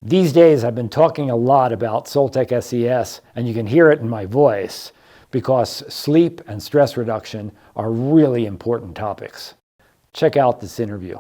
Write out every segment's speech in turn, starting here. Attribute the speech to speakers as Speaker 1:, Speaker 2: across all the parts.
Speaker 1: These days, I've been talking a lot about Soltec SES, and you can hear it in my voice because sleep and stress reduction are really important topics. Check out this interview.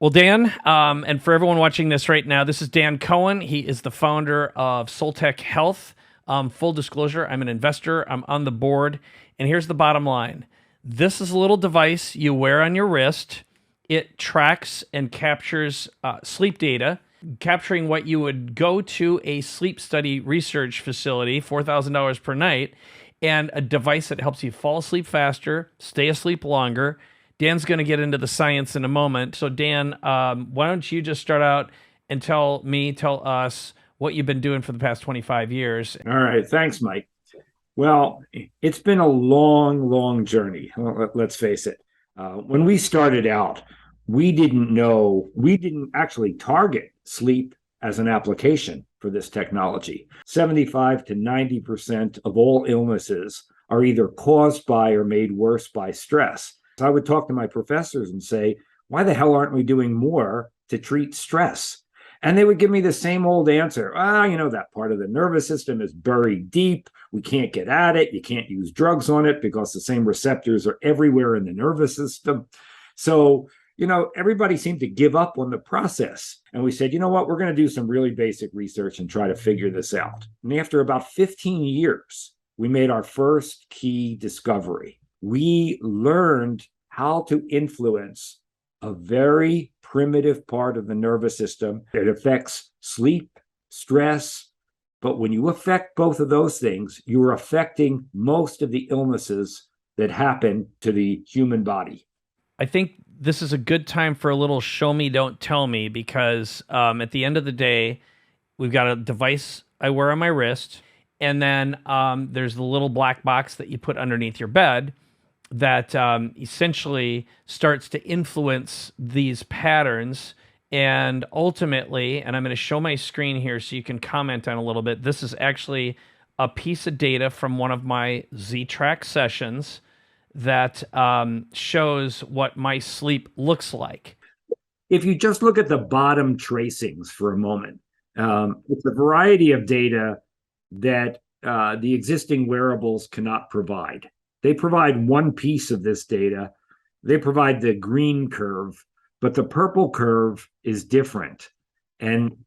Speaker 2: Well, Dan, and for everyone watching this right now, this is Dan Cohen. He is the founder of Soltec Health. Full disclosure, I'm an investor. I'm on the board. And here's the bottom line. This is a little device you wear on your wrist. It tracks and captures sleep data, capturing what you would go to a sleep study research facility, $4,000 per night, and a device that helps you fall asleep faster, stay asleep longer. Dan's going to get into the science in a moment. So Dan, why don't you just start out and tell us what you've been doing for the past 25 years.
Speaker 3: All right. Thanks, Mike. Well, it's been a long, long journey. Let's face it. When we started out, we didn't actually target sleep as an application for this technology. 75 to 90% of all illnesses are either caused by or made worse by stress. So I would talk to my professors and say, why the hell aren't we doing more to treat stress? And they would give me the same old answer. That part of the nervous system is buried deep. We can't get at it. You can't use drugs on it because the same receptors are everywhere in the nervous system. So, everybody seemed to give up on the process. And we said, you know what, we're going to do some really basic research and try to figure this out. And after about 15 years, we made our first key discovery. We learned how to influence a very primitive part of the nervous system. It affects sleep, stress, but when you affect both of those things, you're affecting most of the illnesses that happen to the human body.
Speaker 2: I think this is a good time for a little show me, don't tell me, because at the end of the day, we've got a device I wear on my wrist, and then there's the little black box that you put underneath your bed that essentially starts to influence these patterns. And ultimately, and I'm going to show my screen here so you can comment on a little bit. This is actually a piece of data from one of my Z-Track sessions that shows what my sleep looks like.
Speaker 3: If you just look at the bottom tracings for a moment, it's a variety of data that the existing wearables cannot provide. They provide one piece of this data. They provide the green curve, but the purple curve is different. And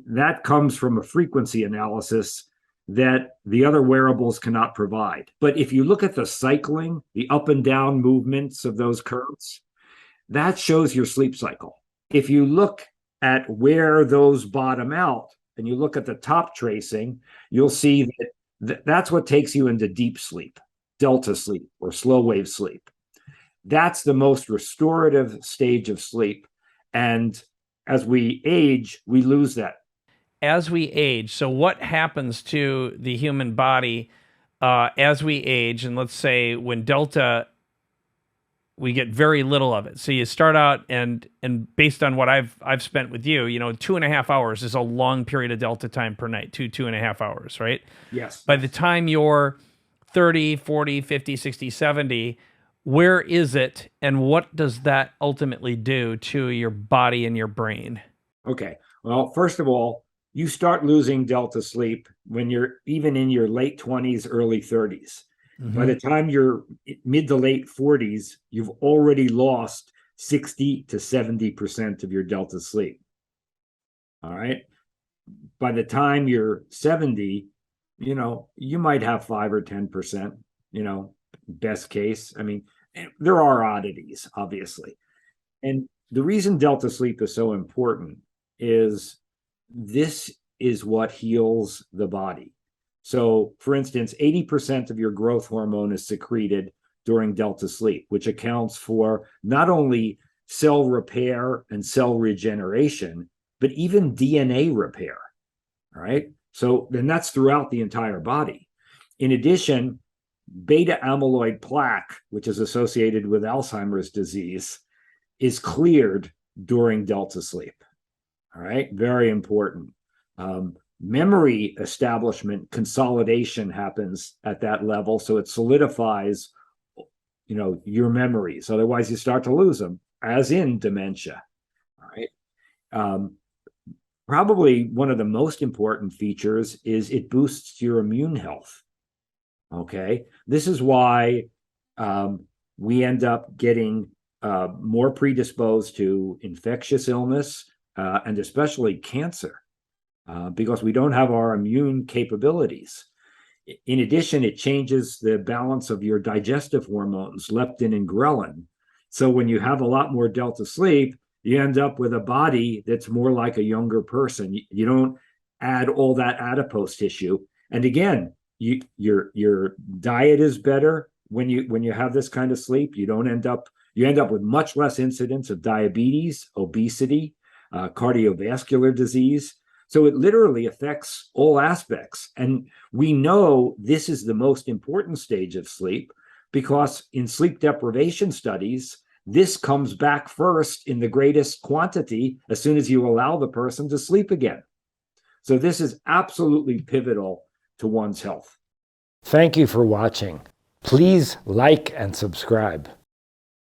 Speaker 3: that comes from a frequency analysis that the other wearables cannot provide. But if you look at the cycling, the up and down movements of those curves, that shows your sleep cycle. If you look at where those bottom out and you look at the top tracing, you'll see that that's what takes you into deep sleep, delta sleep, or slow wave sleep. That's the most restorative stage of sleep. And as we age, we lose that.
Speaker 2: As we age, so what happens to the human body as we age? And let's say when delta, we get very little of it. So you start out, and based on what I've spent with you, 2.5 hours is a long period of delta time per night, 2.5 hours, right?
Speaker 3: Yes.
Speaker 2: By the time you're 30, 40, 50, 60, 70, where is it, and what does that ultimately do to your body and your brain?
Speaker 3: Okay. Well, first of all, you start losing delta sleep when you're even in your late 20s, early 30s. Mm-hmm. By the time you're mid to late 40s, you've already lost 60 to 70% of your delta sleep. All right. By the time you're 70, you might have 5 or 10%, best case. I mean, there are oddities, obviously. And the reason delta sleep is so important is this is what heals the body. So, for instance, 80% of your growth hormone is secreted during delta sleep, which accounts for not only cell repair and cell regeneration, but even DNA repair. All right. So then that's throughout the entire body. In addition, beta amyloid plaque, which is associated with Alzheimer's disease, is cleared during delta sleep. All right. Very important. Memory establishment consolidation happens at that level. So it solidifies, your memories. Otherwise, you start to lose them, as in dementia. All right. probably one of the most important features is it boosts your immune health. Okay, this is why we end up getting more predisposed to infectious illness and especially cancer because we don't have our immune capabilities. In addition, it changes the balance of your digestive hormones, leptin and ghrelin. So when you have a lot more delta sleep, you end up with a body that's more like a younger person. You don't add all that adipose tissue. And again, your diet is better when you have this kind of sleep. You end up with much less incidence of diabetes, obesity, cardiovascular disease. So it literally affects all aspects. And we know this is the most important stage of sleep because in sleep deprivation studies, this comes back first in the greatest quantity as soon as you allow the person to sleep again. So this is absolutely pivotal to one's health.
Speaker 1: Thank you for watching. Please like and subscribe.